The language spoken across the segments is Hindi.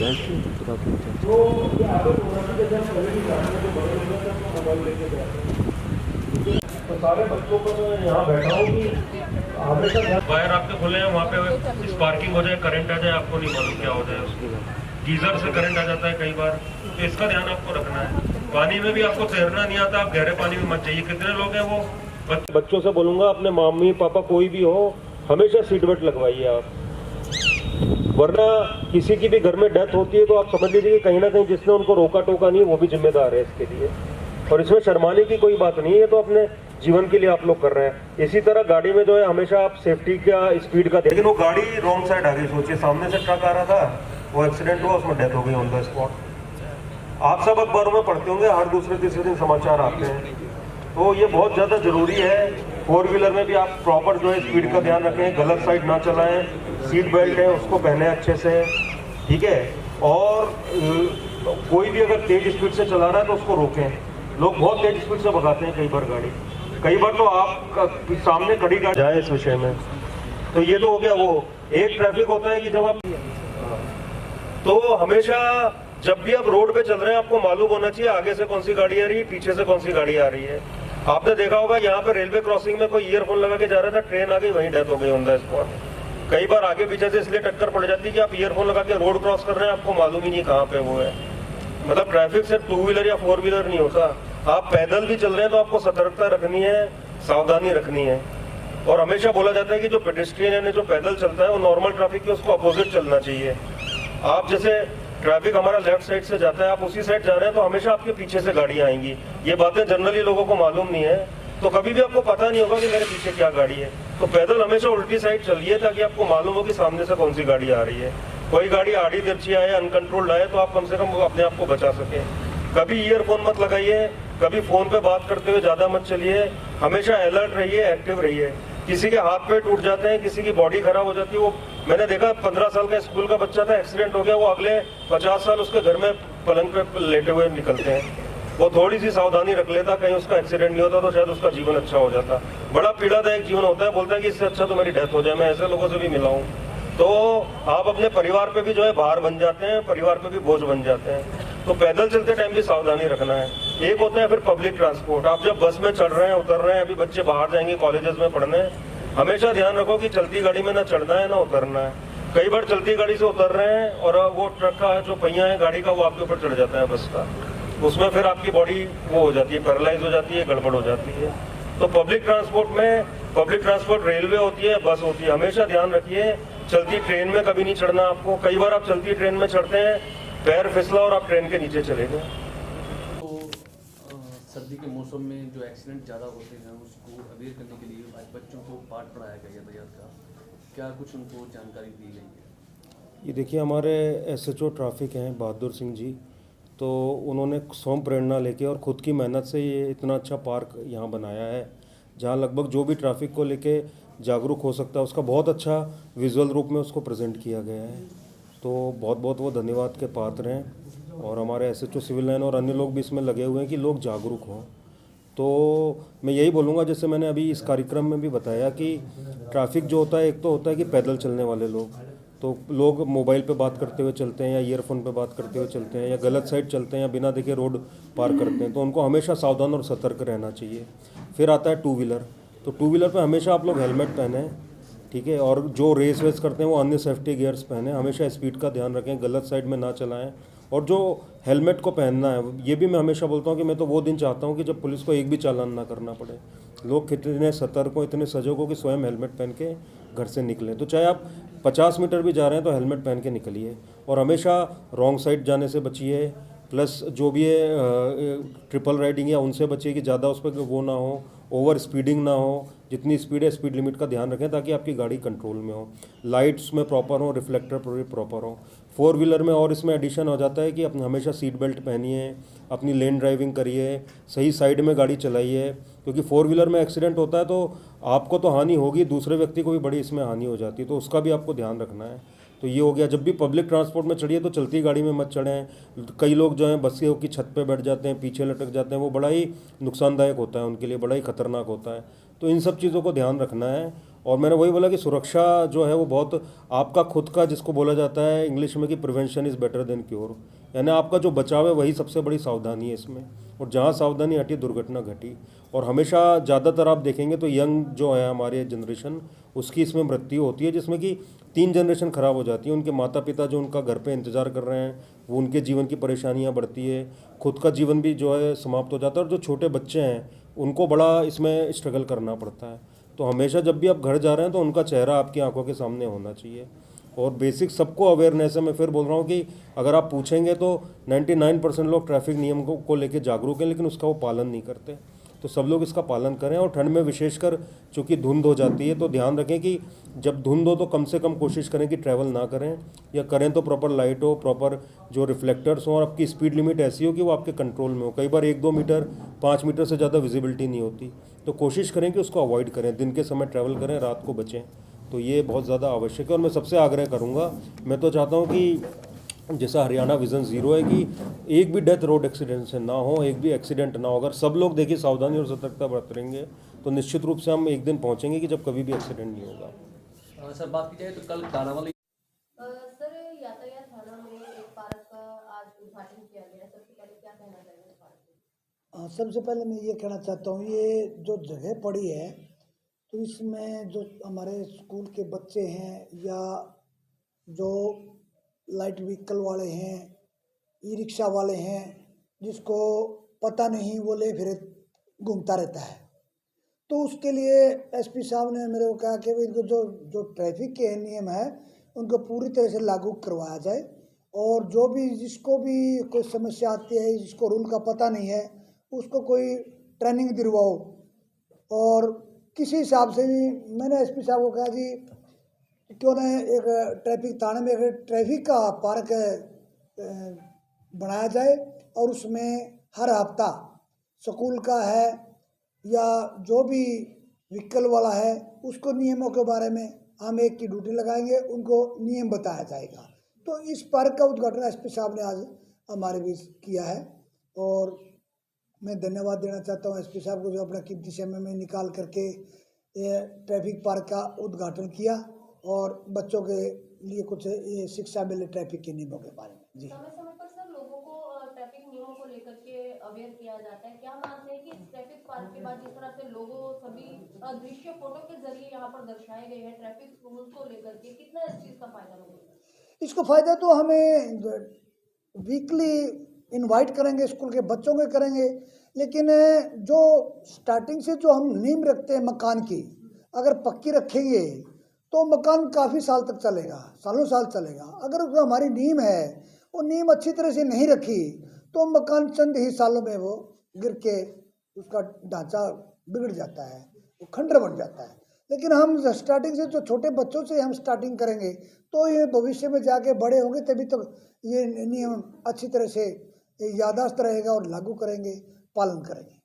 तो सारे बच्चों को मैं यहाँ बैठा हूँ कि हमेशा वायर आपके खुले हैं, वहाँ पे स्पार्किंग हो जाए, करंट आ जाए, आपको नहीं मालूम क्या हो जाए उसके बाद। गीजर से करंट आ जाता है कई बार, तो इसका ध्यान आपको रखना है। पानी में भी आपको तैरना नहीं आता, आप गहरे पानी में मत जाइए। कितने लोग हैं वो बच्चों से बोलूंगा, अपने मम्मी पापा कोई भी हो, हमेशा सीट बेल्ट लगवाइए आप, वरना किसी की भी घर में डेथ होती है तो आप समझ लीजिए कि कहीं ना कहीं जिसने उनको रोका टोका नहीं वो भी जिम्मेदार है इसके लिए। और इसमें शर्माने की कोई बात नहीं है, तो अपने जीवन के लिए आप लोग कर रहे हैं। इसी तरह गाड़ी में जो है हमेशा आप सेफ्टी का, स्पीड का, लेकिन वो गाड़ी रॉन्ग साइड आ गई, सोचिए सामने से ट्रक आ रहा था, वो एक्सीडेंट हुआ, उसमें डेथ हो गई ऑन द स्पॉट। आप सब अखबारों में पढ़ते होंगे, हर दूसरे तीसरे दिन समाचार आते हैं, तो ये बहुत ज़्यादा ज़रूरी है। 4 व्हीलर में भी आप प्रॉपर जो है स्पीड का ध्यान रखें, गलत साइड ना चलाएं, सीट बेल्ट है उसको पहने अच्छे से, ठीक है। और कोई भी अगर तेज स्पीड से चला रहा है तो उसको रोकें। लोग बहुत तेज स्पीड से भगाते हैं कई बार गाड़ी, कई बार तो आप सामने खड़ी गाड़ी जाए इस विषय में। तो ये तो हो गया। वो एक ट्रैफिक होता है कि जब आप, तो हमेशा जब भी आप रोड पे चल रहे हैं आपको मालूम होना चाहिए आगे से कौन सी गाड़ी आ रही है, पीछे से कौन सी गाड़ी आ रही है। आपने देखा होगा यहाँ पे रेलवे क्रॉसिंग में कोई ईयरफोन लगा के जा रहा था, ट्रेन आ गई, वहीं डेथ हो गई ऑन द स्पॉट। कई बार आगे पीछे से इसलिए टक्कर पड़ जाती है कि आप ईयरफोन लगा के रोड क्रॉस कर रहे हैं, आपको मालूम ही नहीं कहाँ पे वो है। मतलब ट्रैफिक से 2 व्हीलर या 4 व्हीलर नहीं होता, आप पैदल भी चल रहे हैं तो आपको सतर्कता रखनी है, सावधानी रखनी है। और हमेशा बोला जाता है कि जो पेडेस्ट्रियन यानी जो पैदल चलता है वो नॉर्मल ट्रैफिक के उसको अपोजिट चलना चाहिए। आप जैसे ट्रैफिक हमारा लेफ्ट साइड से जाता है, आप उसी साइड जा रहे हैं तो हमेशा आपके पीछे से गाड़ियां आएंगी। ये बातें जनरली लोगों को मालूम नहीं है, तो कभी भी आपको पता नहीं होगा कि मेरे पीछे क्या गाड़ी है। तो पैदल हमेशा उल्टी साइड चलिए ताकि आपको मालूम हो कि सामने से कौन सी गाड़ी आ रही है। कोई गाड़ी आड़ी तिरछी आए, अनकंट्रोल्ड आए तो आप कम से कम अपने आप को बचा सके। कभी ईयरफोन मत लगाइए, कभी फोन पे बात करते हुए ज्यादा मत चलिए, हमेशा अलर्ट रहिए, एक्टिव रहिए। किसी के हाथ पे टूट जाते हैं, किसी की बॉडी खराब हो जाती है। वो मैंने देखा 15 साल का स्कूल का बच्चा था, एक्सीडेंट हो गया, वो अगले 50 साल उसके घर में पलंग पे लेटे हुए निकलते हैं। वो थोड़ी सी सावधानी रख लेता, कहीं उसका एक्सीडेंट नहीं होता तो शायद उसका जीवन अच्छा हो जाता। बड़ा पीड़ादायक जीवन होता है, बोलता है कि इससे अच्छा तो मेरी डेथ हो जाए। मैं ऐसे लोगों से भी मिला हूँ। तो आप अपने परिवार पे भी जो है भार बन जाते हैं, परिवार पे भी बोझ बन जाते हैं। तो पैदल चलते टाइम भी सावधानी रखना है। एक होता है फिर पब्लिक ट्रांसपोर्ट। आप जब बस में चढ़ रहे हैं, उतर रहे हैं, अभी बच्चे बाहर जाएंगे कॉलेजेस में पढ़ने, हमेशा ध्यान रखो कि चलती गाड़ी में ना चढ़ना है ना उतरना है। कई बार चलती गाड़ी से उतर रहे हैं और वो ट्रक का जो पहिया है गाड़ी का वो आपके ऊपर चढ़ जाता है बस का, उसमें फिर आपकी बॉडी वो हो जाती है, पैरालाइज हो जाती है, गड़बड़ हो जाती है। तो पब्लिक ट्रांसपोर्ट में, पब्लिक ट्रांसपोर्ट रेलवे होती है, बस होती है, हमेशा ध्यान रखिए। चलती ट्रेन में कभी नहीं चढ़ना आपको। कई बार आप चलती ट्रेन में चढ़ते हैं, पैर फिसला और आप ट्रेन के नीचे चले गए। तो सर्दी के मौसम में जो एक्सीडेंट ज़्यादा होते हैं उसको अवेयर करने के लिए आज बच्चों को पाठ पढ़ाया गया यातायात का, क्या कुछ उनको जानकारी दी गई है? ये देखिए, हमारे SHO ट्रैफिक हैं बहादुर सिंह जी, तो उन्होंने स्वयं प्रेरणा लेके और ख़ुद की मेहनत से ये इतना अच्छा पार्क यहाँ बनाया है, जहाँ लगभग जो भी ट्रैफिक को लेके जागरूक हो सकता है उसका बहुत अच्छा विजुअल रूप में उसको प्रेजेंट किया गया है। तो बहुत बहुत वो धन्यवाद के पात्र हैं। और हमारे SHO सिविल लाइन और अन्य लोग भी इसमें लगे हुए हैं कि लोग जागरूक हों। तो मैं यही बोलूँगा, जैसे मैंने अभी इस कार्यक्रम में भी बताया कि ट्रैफिक जो होता है, एक तो होता है कि पैदल चलने वाले लोग, तो लोग मोबाइल पे बात करते हुए चलते हैं या ईयरफोन पे बात करते हुए चलते हैं या गलत साइड चलते हैं या बिना देखे रोड पार करते हैं, तो उनको हमेशा सावधान और सतर्क रहना चाहिए। फिर आता है 2 व्हीलर, तो 2 व्हीलर पे हमेशा आप लोग हेलमेट पहने, ठीक है। और जो रेस वेस करते हैं वो अन्य सेफ्टी गियर्स पहने, हमेशा स्पीड का ध्यान रखें, गलत साइड में ना चलाएं। और जो हेलमेट को पहनना है, ये भी मैं हमेशा बोलता हूँ कि मैं तो वो दिन चाहता हूँ कि जब पुलिस को एक भी चालान ना करना पड़े। लोग कितने सतर्क हो, इतने सजग हो कि स्वयं हेलमेट पहन के घर से निकलें। तो चाहे आप 50 मीटर भी जा रहे हैं तो हेलमेट पहन के निकलिए। और हमेशा रॉन्ग साइड जाने से बचिए, प्लस जो भी है ट्रिपल राइडिंग या उनसे बचिए कि ज़्यादा उस पर वो ना हो, ओवर स्पीडिंग ना हो। जितनी स्पीड है स्पीड लिमिट का ध्यान रखें ताकि आपकी गाड़ी कंट्रोल में हो, लाइट्स में प्रॉपर हो, रिफ्लेक्टर प्रॉपर हो। 4 व्हीलर में और इसमें एडिशन हो जाता है कि अपने हमेशा सीट बेल्ट पहनिए, अपनी लेन ड्राइविंग करिए, सही साइड में गाड़ी चलाइए, क्योंकि 4 व्हीलर में एक्सीडेंट होता है तो आपको तो हानि होगी, दूसरे व्यक्ति को भी बड़ी इसमें हानि हो जाती है, तो उसका भी आपको ध्यान रखना है। तो ये हो गया। जब भी पब्लिक ट्रांसपोर्ट में चढ़िए तो चलती गाड़ी में मत चढ़ें। कई लोग जो हैं बस्सियों की छत पे बैठ जाते हैं, पीछे लटक जाते हैं, वो बड़ा ही नुकसानदायक होता है, उनके लिए बड़ा ही खतरनाक होता है। तो इन सब चीज़ों को ध्यान रखना है। और मैंने वही बोला कि सुरक्षा जो है वो बहुत आपका खुद का, जिसको बोला जाता है इंग्लिश में कि prevention is better than cure, यानी आपका जो बचाव है वही सबसे बड़ी सावधानी है इसमें। और जहाँ सावधानी हटी दुर्घटना घटी। और हमेशा ज़्यादातर आप देखेंगे तो यंग जो है हमारे जनरेशन, उसकी इसमें मृत्यु होती है, जिसमें कि 3 जनरेशन ख़राब हो जाती है। उनके माता पिता जो उनका घर पे इंतज़ार कर रहे हैं, वो उनके जीवन की परेशानियां बढ़ती है, खुद का जीवन भी जो है समाप्त हो जाता है। और जो छोटे बच्चे हैं उनको बड़ा इसमें स्ट्रगल करना पड़ता है। तो हमेशा जब भी आप घर जा रहे हैं तो उनका चेहरा आपकी आंखों के सामने होना चाहिए। और बेसिक सबको अवेयरनेस है। मैं फिर बोल रहा हूँ कि अगर आप पूछेंगे तो 99% लोग ट्रैफिक नियम को लेकर जागरूक हैं, लेकिन उसका वो पालन नहीं करते। तो सब लोग इसका पालन करें। और ठंड में विशेषकर चूँकि धुंध हो जाती है तो ध्यान रखें कि जब धुंध हो तो कम से कम कोशिश करें कि ट्रैवल ना करें, या करें तो प्रॉपर लाइट हो, प्रॉपर जो रिफ्लेक्टर्स हो, और आपकी स्पीड लिमिट ऐसी हो कि वो आपके कंट्रोल में हो। कई बार 1-2 मीटर 5 मीटर से ज़्यादा विजिबिलिटी नहीं होती, तो कोशिश करें कि उसको अवॉइड करें, दिन के समय ट्रैवल करें, रात को बचें। तो ये बहुत ज़्यादा आवश्यक है। और मैं सबसे आग्रह करूँगा, मैं तो चाहता हूँ कि जैसा हरियाणा विज़न ज़ीरो है कि एक भी डेथ रोड एक्सीडेंट से ना हो, एक भी एक्सीडेंट ना हो। अगर सब लोग देखिए सावधानी और सतर्कता बरतेंगे तो निश्चित रूप से हम एक दिन पहुँचेंगे कि जब कभी भी एक्सीडेंट नहीं होगा। सर बात की जाए तो कल कानावाली सर यातायात थाना में एक पार्क का आज उद्घाटन किया गया। सबसे पहले क्या कहना चाहेंगे पार्क में? सबसे पहले मैं ये कहना चाहता हूँ, ये जो जगह पड़ी है तो इसमें जो हमारे स्कूल के बच्चे हैं या जो लाइट व्हीकल वाले हैं, ई रिक्शा वाले हैं, जिसको पता नहीं वो ले फिर घूमता रहता है, तो उसके लिए एसपी साहब ने मेरे को कहा कि इनको जो ट्रैफिक के नियम है उनको पूरी तरह से लागू करवाया जाए। और जो भी जिसको भी कोई समस्या आती है, जिसको रूल का पता नहीं है, उसको कोई ट्रेनिंग दिलवाओ। और किसी हिसाब से भी मैंने एसपी साहब को कहा जी क्यों ना एक ट्रैफिक थाने में एक ट्रैफिक का पार्क बनाया जाए, और उसमें हर हफ्ता स्कूल का है या जो भी व्हीकल वाला है उसको नियमों के बारे में हम एक की ड्यूटी लगाएंगे, उनको नियम बताया जाएगा। तो इस पार्क का उद्घाटन एसपी साहब ने आज हमारे बीच किया है, और मैं धन्यवाद देना चाहता हूँ एसपी साहब को, जो अपना कीमती समय में निकाल करके ये ट्रैफिक पार्क का उद्घाटन किया और बच्चों के लिए कुछ ये शिक्षा मिले ट्रैफिक के नियमों के बारे में। जी, समय समय पर सर लोगों को ट्रैफिक नियमों को लेकर के अवेयर किया जाता है। क्या मानते हैं कि इस ट्रैफिक पार्क के बाद जिस तरह से लोगों सभी दृश्य फोटो के जरिए यहाँ पर दर्शाए गए हैं ट्रैफिक रूल्स को लेकर के, कितना इस चीज का फायदा होगा? इसको फ़ायदा तो हमें वीकली इनवाइट करेंगे, स्कूल के बच्चों के करेंगे, लेकिन जो स्टार्टिंग से जो हम नींव रखते हैं मकान की, अगर पक्की रखेंगे तो मकान काफ़ी साल तक चलेगा, सालों साल चलेगा। अगर जो हमारी नींव है वो नींव अच्छी तरह से नहीं रखी तो मकान चंद ही सालों में वो गिर के उसका ढांचा बिगड़ जाता है, वो खंडर बन जाता है। लेकिन हम स्टार्टिंग से जो छोटे बच्चों से हम स्टार्टिंग करेंगे तो ये भविष्य में जाके बड़े होंगे, तभी तो ये नियम अच्छी तरह से याददाश्त रहेगा और लागू करेंगे, पालन करेंगे।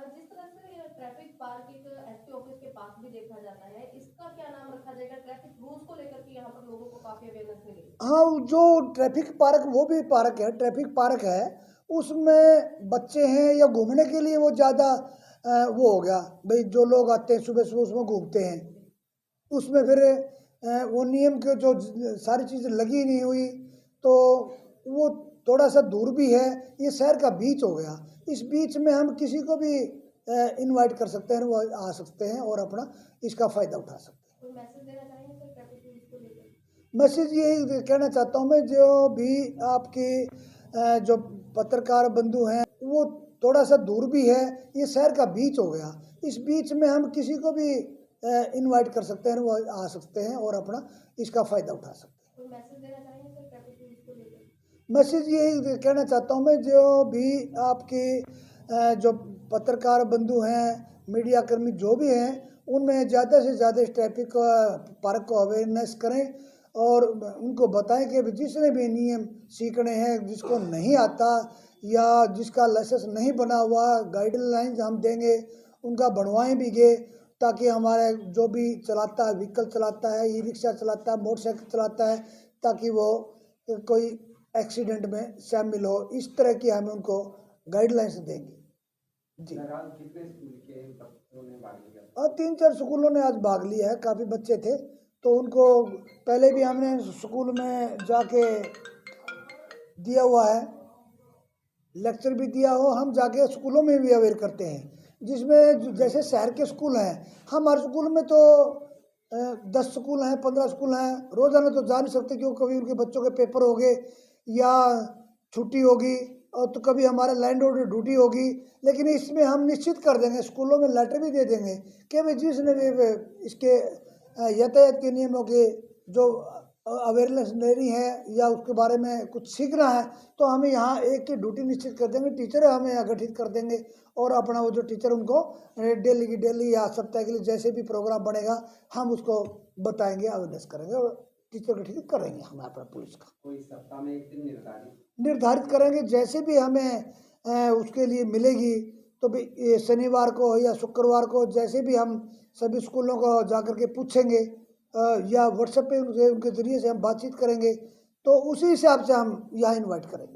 जिस तरह से ट्रैफिक पार्क एक एसपी ऑफिस के पास भी देखा जाता है, इसका क्या नाम रखा जाएगा? ट्रैफिक रूल्स को लेकर के यहाँ पर लोगों को काफी अवेयरनेस मिलेगी। हाँ, जो ट्रैफिक पार्क वो भी पार्क है, ट्रैफिक पार्क है, उसमें बच्चे हैं या घूमने के लिए वो ज़्यादा वो हो गया भाई, जो लोग आते हैं सुबह सुबह उसमें घूमते हैं, उसमें फिर वो नियम के जो सारी चीज़ें लगी नहीं हुई, तो वो थोड़ा सा दूर भी है, ये शहर का बीच हो गया। इस बीच में हम किसी को भी इनवाइट कर सकते हैं, वो आ सकते हैं और अपना इसका फ़ायदा उठा सकते हैं। कोई मैसेज देना चाहेंगे सर ट्रैफिक रूल्स को लेकर? मैसेज यही कहना चाहता हूँ मैं, जो भी आपके जो पत्रकार बंधु हैं वो थोड़ा सा दूर भी है, ये शहर का बीच हो गया, इस बीच में हम किसी को भी इनवाइट कर सकते हैं, वो आ सकते हैं और अपना इसका फ़ायदा उठा सकते हैं। कोई मैसेज देना चाहेंगे सर ट्रैफिक रूल्स को लेकर? मैसेज यही कहना चाहता हूँ मैं, जो भी आपके जो पत्रकार बंधु हैं, मीडिया कर्मी जो भी हैं, उनमें ज़्यादा से ज़्यादा ट्रैफिक पार्क को अवेयरनेस करें और उनको बताएं कि जिसने भी नियम सीखने हैं, जिसको नहीं आता या जिसका लाइसेंस नहीं बना हुआ, गाइडलाइंस हम देंगे, उनका बनवाएं भी गए, ताकि हमारे जो भी चलाता है, व्हीकल चलाता है, ई रिक्शा चलाता है, मोटरसाइकिल चलाता है, ताकि वो कोई एक्सीडेंट में शामिल हो, इस तरह की हम उनको गाइडलाइंस देंगे। जी। कितने स्कूल के बच्चों ने भाग लिया? और 3-4 स्कूलों ने आज भाग लिया है, काफ़ी बच्चे थे, तो उनको पहले भी हमने स्कूल में जाके दिया हुआ है, लेक्चर भी दिया हो, हम जाके स्कूलों में भी अवेयर करते हैं, जिसमें जैसे शहर के स्कूल हैं, हमारे स्कूल में तो 10 स्कूल हैं, 15 स्कूल हैं, रोज़ाना तो जा नहीं सकते क्योंकि कभी उनके बच्चों के पेपर हो गए या छुट्टी होगी, और तो कभी हमारे लैंड ऑर्डर ड्यूटी होगी, लेकिन इसमें हम निश्चित कर देंगे, स्कूलों में लेटर भी दे देंगे कि भाई जिसने भी इसके यातायात के नियमों के जो अवेयरनेस लेनी है या उसके बारे में कुछ सीखना है, तो हमें यहाँ एक की ड्यूटी निश्चित कर देंगे, टीचर हमें यहाँ गठित कर देंगे, और अपना वो जो टीचर उनको डेली की डेली या सप्ताह के लिए जैसे भी प्रोग्राम बनेगा हम उसको बताएंगे, अवेयरनेस करेंगे और टीचर गठित करेंगे हम अपना पुलिस का। कोई सप्ताह में एक दिन निर्धारित करेंगे, जैसे भी हमें उसके लिए मिलेगी, तो भी ये शनिवार को या शुक्रवार को जैसे भी हम सभी स्कूलों को जाकर के पूछेंगे या व्हाट्सएप पे उनके ज़रिए से हम बातचीत करेंगे, तो उसी हिसाब से हम यहाँ इनवाइट करेंगे।